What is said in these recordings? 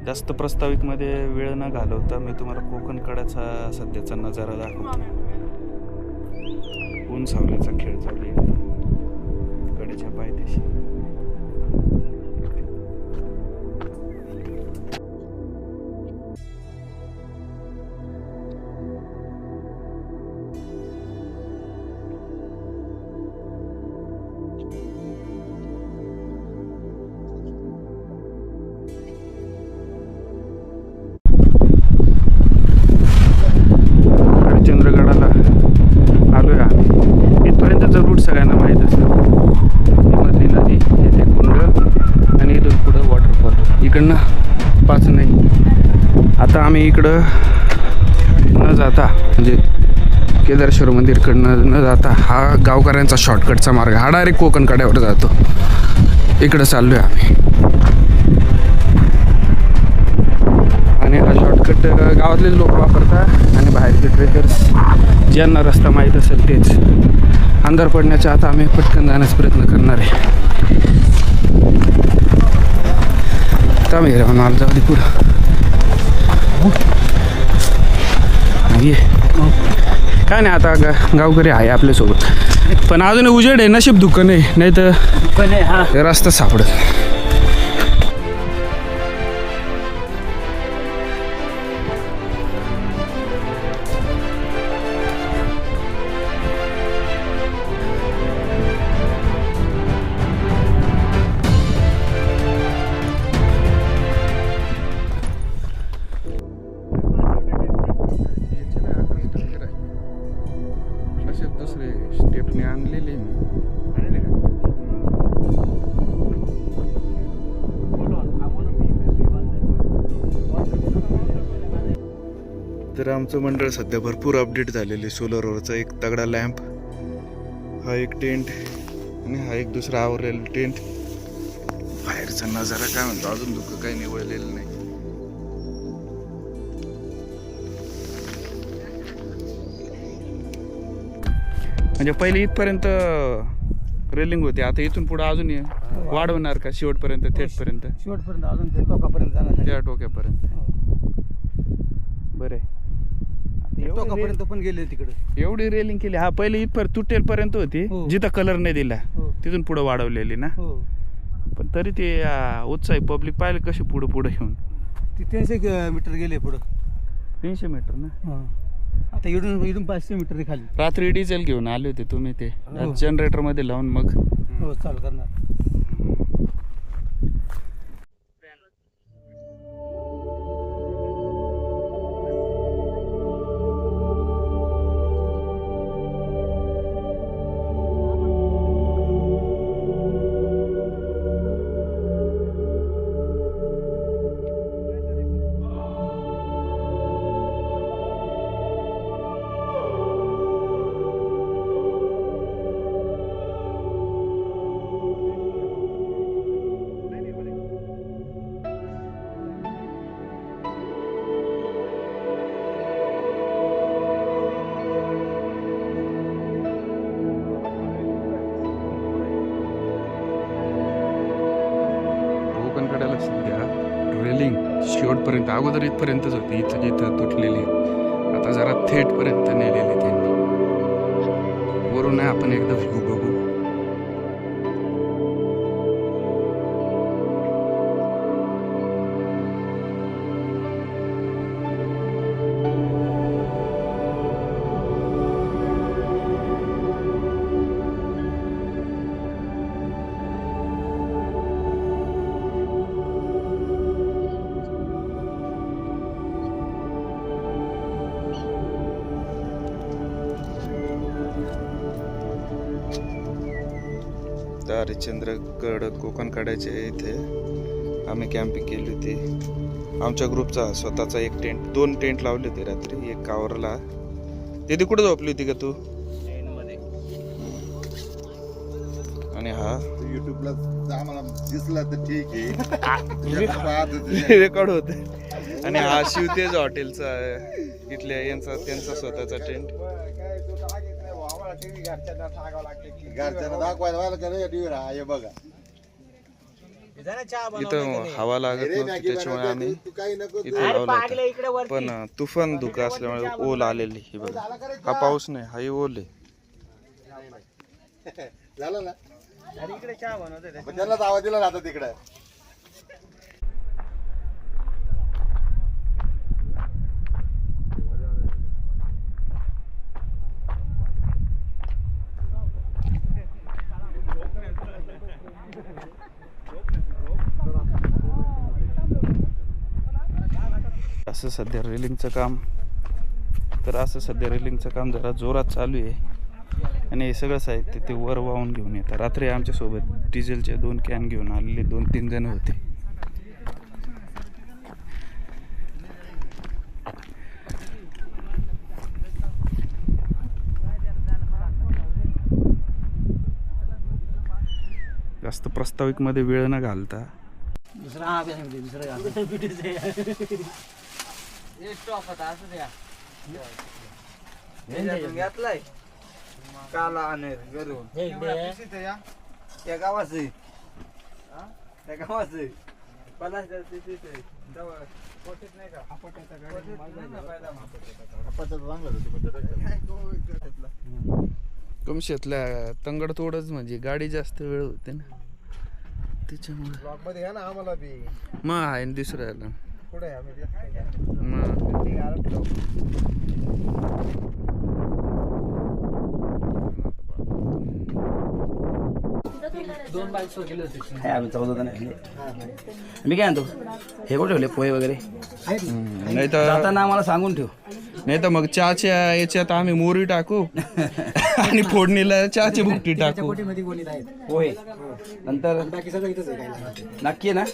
जास्त प्रस्ताविकमध्ये वेळ न घालवता मी तुम्हाला कोकणकड्याचा सध्याचा नजारा दाखवतो. ऊन सावलीचा खेळ चालू आहे कडेच्या पायथ्याशी. हरिश्चंद्रगडाला आलोय आम्ही. इथपर्यंतचा रूट सगळ्यांना माहीत असतं. ही मधली नदी, येथे कुंड आणि इथून पुढं वॉटरफॉल. इकडनं पाच नाही. आता आम्ही इकडं न जाता म्हणजे केदारेश्वर मंदिरकडनं न जाता हा गावकऱ्यांचा शॉर्टकटचा मार्ग. हा डायरेक्ट कोकण कड्यावर जातो. इकडं चाललोय आम्ही आणि हा शॉर्टकट गावातलेच लोक वापरतात आणि बाहेरचे ट्रेकर्स ज्यांना रस्ता माहीत असेल तेच. अंधार पडण्याच्या आता आम्ही पटकन जाण्याचा प्रयत्न करणार आहे. आता आम्ही राहणार जाऊ दे पुढं. ये काय नाही आता गावकरी आहे आपल्यासोबत. पण अजून उजेड आहे, नशीब दुकान आहे, नाही तर रस्ता सापडत. दुसरे स्टेपने आणलेले तर आमचं मंडळ सध्या भरपूर अपडेट झालेले. सोलरवरचा एक तगडा लॅम्प, हा एक टेंट आणि हा एक दुसरा आवरलेला टेंट. बाहेरचा नजारा काय म्हणतो, अजून दुःख काही निवडलेलं नाही. म्हणजे पहिले इथपर्यंत रेलिंग होती, आता इथून पुढे अजून वाढवणार का शेवटपर्यंत, थेटपर्यंत? शेवटपर्यंत अजून ते टोकापर्यंत जाणार. त्या टोक्यापर्यंत. बरं टोकापर्यंत पण गेले तिकडे. एवढी रेलिंग केली. हा पहिले इथपर्यंत तुटेलपर्यंत होती, जिथं कलर नाही दिला तिथून पुढे वाढवलेली ना. पण तरी ते उत्साही पब्लिक पाहिलं कशी पुढे पुढे घेऊन. ती 300 मीटर गेले पुढं. 300 मीटर ना. आता इथून 500 मीटर खाली. रात्री डिझेल घेऊन आले होते तुम्ही, ते जनरेटर मध्ये लावून मग चालू करणार. सध्या रेलिंग शेवटपर्यंत, अगोदर इथपर्यंतच होती, इथं जिथं तुटलेली, आता जरा थेटपर्यंत नेलेली त्यांनी. वरून आहे आपण एकदा व्ह्यू बघू. हरिश्चंद्रगड कोकण कड्याच्या इथे आम्ही कॅम्पिंग केली होती. आमच्या ग्रुपचा स्वतःचा एक टेंट, 2 टेंट लावले होते रात्री. एक कावरला. तिथे कुठे झोपली होती का तू? आणि हा युट्यूबला आम्हाला दिसला तर ठीक आहे, रेकॉर्ड होते. आणि हा शिवतेज हॉटेलचा इथल्या यांचा त्यांचा स्वतःचा टेंट. घरच्यांना दाखवायला का नाही टीव्हीवर, हे बघा इथं हवा लागत नव्हती त्याच्यामुळे आम्ही इथे लावला होता. पण तुफान धुकं असल्यामुळे ओल आलेली ही बघा. हा पाऊस नाही, हाही ओल आहे. झालं ना इकडे चहा बनवते त्यांनाच आवाज दिला जाता तिकडे. असं सध्या रेलिंगचं काम जरा जोरात चालू आहे. आणि हे सगळं साहित्य ते वर वाहून घेऊन येतात. रात्री आमच्यासोबत डिझेलचे 2 कॅन घेऊन आलेले 2-3 जण होते. जास्त प्रास्ताविक मध्ये वेळ न घालता कमशेतल्या तंगड तोडच म्हणजे गाडी जास्त वेळ होते ना त्याच्यामुळे. मग आहे ना दुसऱ्याला आम्ही 14 जण मी काय आणतो हे कुठे ठेवले पोहे वगैरे नाही तर जाताना आम्हाला सांगून ठेव. नाही तर मग चहाच्या याच्यात आम्ही मोहरी टाकू आणि फोडणीला चहाची भुकटी टाकू. पोहे नंतर नक्की आहे ना.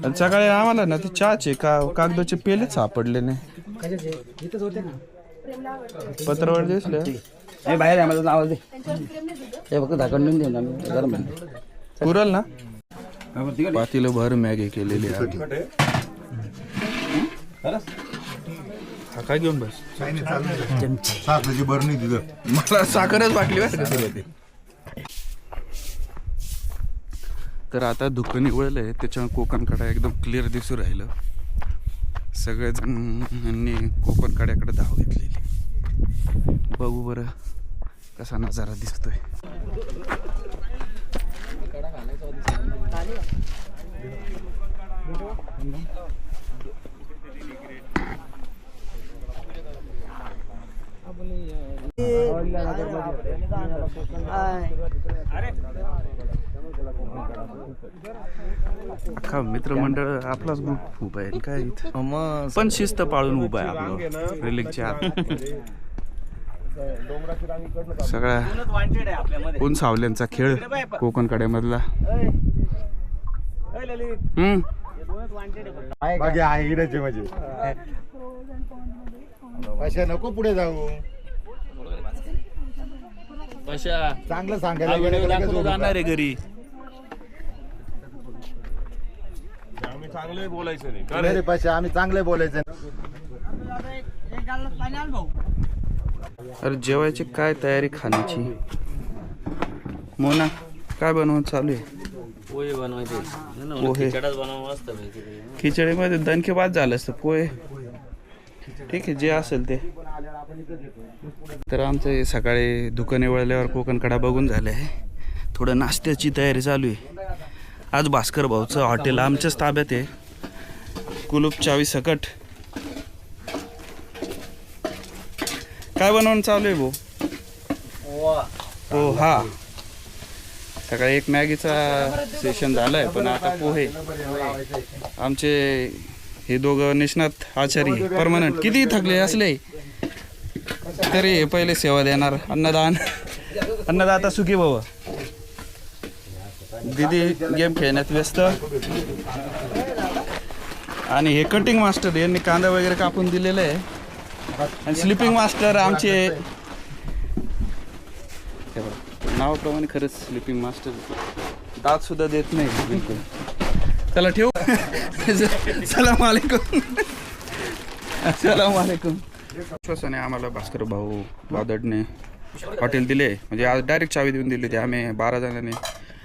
आणि सकाळी आम्हाला ना ते चहाचे कागदाचे पेलेच सापडले नाही. पत्रावर दिसले नाही बाहेर आहे माझं आवाज दे. हे फक्त झाकण देऊन देऊ आम्ही गरम पुरल ना. पातीला भर मॅगी केलेली आहे. हा काय घेऊन बस साखरेची बरणी तिथं मला साखरच वाटली बरं का सुरुवाती. तर आता धुकं निवळलंय त्याच्यामुळे कोकणकडे एकदम क्लिअर दिसू राहिलं. सगळेजणांनी कोकणकड्याकडे धाव घेतलेली. बघू बरं कसा नजारा दिसतोय. का मित्रमंडळ आपलाच ग्रुप उभा आहे काय इथं. पण शिस्त पाळून उभा आहे आपलं रेलिंगच्या आत. सगळ्या ऊन सावल्यांचा खेळ कोकणकड्यामधला. बाकी आहे इकडे म्हणजे अशा नको पुढे जाऊ. चांगलं सांगायला जाणार आहे घरी. आम्ही चांगले बोलायचं नाही पाशा आम्ही चांगले बोलायचं. अरे जेवायची काय तयारी खाण्याची. मोना काय बनवून चालू आहे. पोहे बनवायचे. पोहे खिचडीमध्ये दणके बाद झालं असतं. पोहे ठीक आहे जे असेल ते. तर आमचं सकाळी दुकाने वळल्यावर कोकणकडा बघून झालं आहे. थोडं नाश्त्याची तयारी चालू आहे. आज भास्कर भाऊचं हॉटेल आमच्याच ताब्यात आहे. कुलूप चावी सकट. काय बनवून चालू आहे भाऊ. हो हा सकाळी एक मॅगीचा सेशन झालाय पण आता पोहे. आमचे हे दोघं निष्णात आचारी परमनंट किती थकले असले तरी पहिले सेवा देणार. अन्नदाता सुखी भाऊ. दीदी गेम खेळण्यात व्यस्त. आणि हे कटिंग मास्टर यांनी कांदा वगैरे कापून दिलेलं आहे. आणि स्लिपिंग मास्टर आमचे नावाप्रमाणे खरंच स्लिपिंग मास्टर. दात सुद्धा देत नाही बिलकुल. चला ठेवू. सलाम वालेकुम. सलाम वालेकुम. विश्वासाने आम्हाला भास्कर भाऊ बादडने हॉटेल दिले. म्हणजे आज डायरेक्ट चावी देऊन दिली होती. आम्ही 12 जणांनी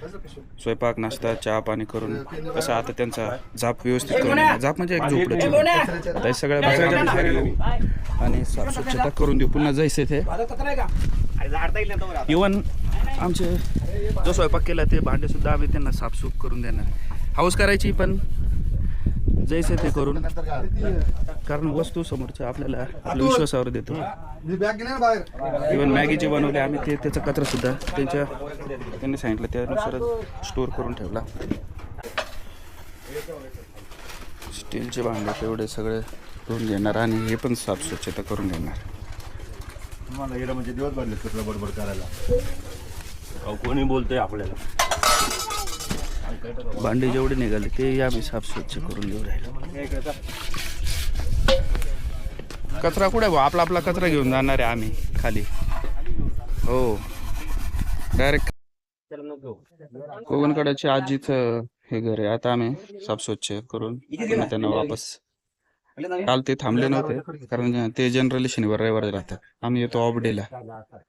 स्वयंपाक नाश्ता चहा पाणी करून कसं आता त्यांचा जाप व्यवस्थित करून देणार. जाप म्हणजे एक झोपडं आता हे सगळ्या बसायच्या ठिकाणी आणि साफ स्वच्छता करून देऊ पुन्हा जायचं ते इवन आमचे जो स्वयंपाक केला ते भांडे सुद्धा आम्ही त्यांना साफसूफ करून देणार. हाऊस करायची पण जैसे ते करून कारण वस्तू समोरच्या आपल्याला आपल्या विश्वासावर देतो. इव्हन मॅगी जे बनवले आम्ही ते त्याचा कचरा सुद्धा त्यांनी सांगितलं त्यानुसारच स्टोअर करून ठेवला. स्टीलचे भांडे तेवढे सगळे धुवून घेणार आणि हे पण साफ स्वच्छता करून घेणार. तुम्हाला येणं म्हणजे दिवस भरले कुठलं बडबड करायला. कोणी बोलतोय आपल्याला. भांडे जेवढे निघाले ते आम्ही साफ स्वच्छ करून देऊ राहिलो. कचरा कुठे भाऊ आपला आपला कचरा घेऊन जाणार आहे आम्ही खाली. हो डायरेक्ट कोकणकडाची आजीचं हे घर आहे. आता आम्ही साफ स्वच्छ करून पुन्हा त्यांना वापस. काल ते थांबले नव्हते कारण ते जनरली शनिवार रविवार राहतात. आम्ही येतो ऑफ डेला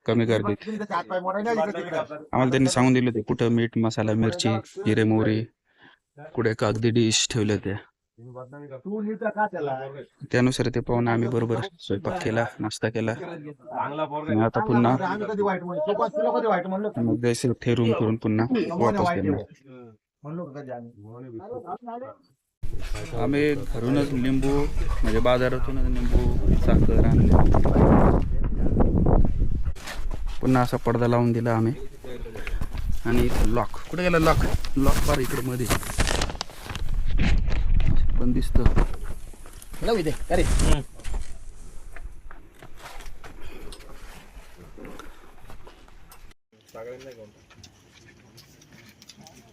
कमी गर्दीत. आम्हाला त्यांनी सांगून दिले होते कुठं मीठ मसाला मिरची जिरे मोहरी कुठे कागदी डिश ठेवल्या त्या त्यानुसार ते पाहून आम्ही बरोबर स्वयंपाक केला नाश्ता केला. आणि आता पुन्हा मग जायचं ते रूम करून पुन्हा वापस करणार. आम्ही घरूनच लिंबू म्हणजे बाजारातूनच लिंबू साखर आणले. पुन्हा असा पडदा लावून दिला आम्ही आणि लॉक कुठे गेला लॉक फार इकडे मध्ये पण दिसतं.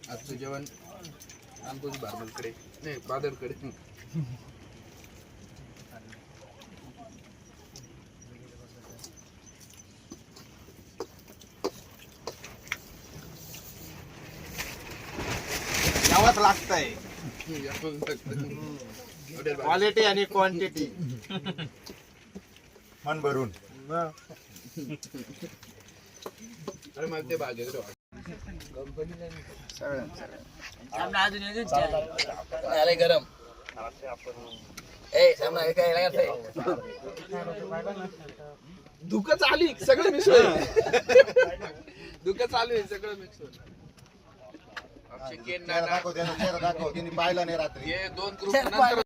आजचं जेवण आमचं बारबलकडे नाही बादलकडे. यावंच लागतंय क्वालिटी आणि क्वांटिटी मन भरून. अरे मला ते भाजी गरम दुःख चालू सगळं मिक्स दुःख चालू आहे सगळं मिक्स दाखव त्यांनी पाहिलं नाही रात्री. हे 2 ग्रुप